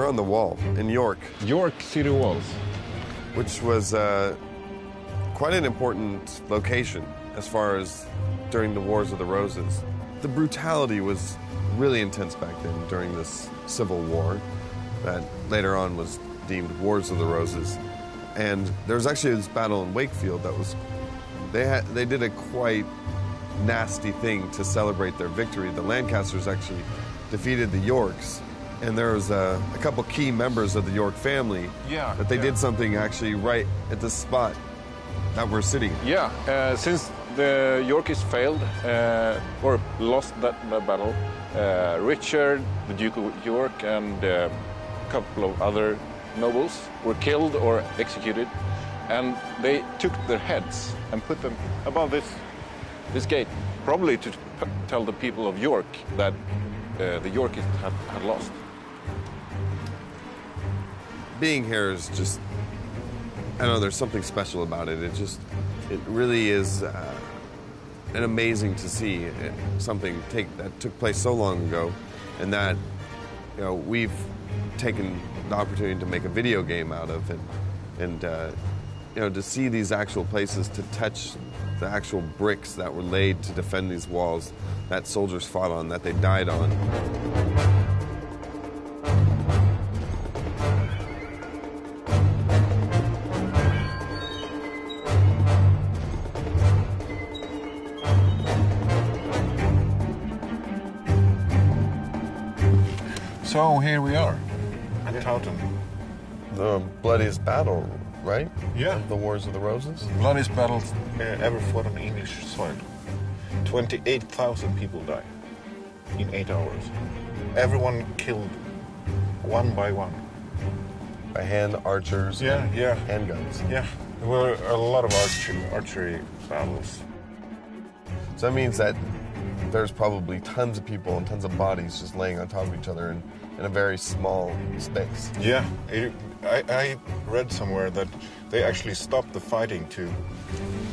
we're on the wall in York. York city walls. Which was quite an important location as far as during the Wars of the Roses. The brutality was really intense back then during this Civil War that later on was deemed Wars of the Roses. And there was actually this battle in Wakefield that was, they did a quite nasty thing to celebrate their victory. The Lancasters actually defeated the Yorks, and there was a couple key members of the York family that they did something actually right at the spot that we're sitting. Yeah, since the Yorkists failed or lost that battle, Richard, the Duke of York, and a couple of other nobles were killed or executed, and they took their heads and put them above this gate, probably to tell the people of York that the Yorkists had lost. Being here is just, I know there's something special about it. It really is an amazing to see something that took place so long ago, and that, you know, we've taken the opportunity to make a video game out of it, and you know, to see these actual places, to touch the actual bricks that were laid to defend these walls that soldiers fought on, that they died on. So here we are at Towton. The bloodiest battle, right? Yeah. The Wars of the Roses? Bloodiest battles ever fought on English soil. 28,000 people died in 8 hours. Everyone killed one by one. By hand, archers, handguns. Yeah, there were a lot of archery battles. So that means that there's probably tons of people and tons of bodies just laying on top of each other in a very small space. Yeah, I read somewhere that they actually stopped the fighting to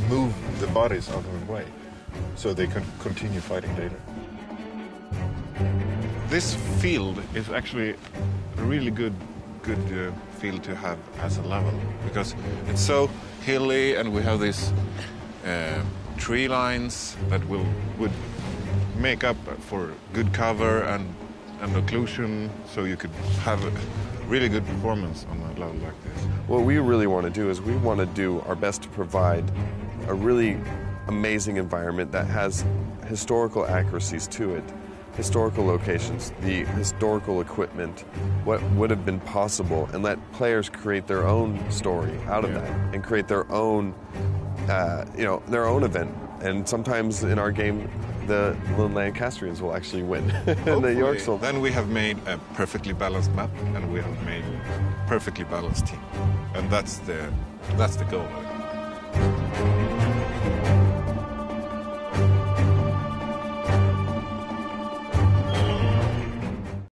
move the bodies out of the way so they could continue fighting later. This field is actually a really good field to have as a level, because it's so hilly and we have these tree lines that would make up for good cover and occlusion, so you could have a really good performance on a level like this. What we really want to do is we want to do our best to provide a really amazing environment that has historical accuracies to it, historical locations, the historical equipment, what would have been possible, and let players create their own story out of that and create their own, their own event. And sometimes in our game, the Lancastrians will actually win. And the Yorks will. Then we have made a perfectly balanced map, and we have made a perfectly balanced team. And that's the goal.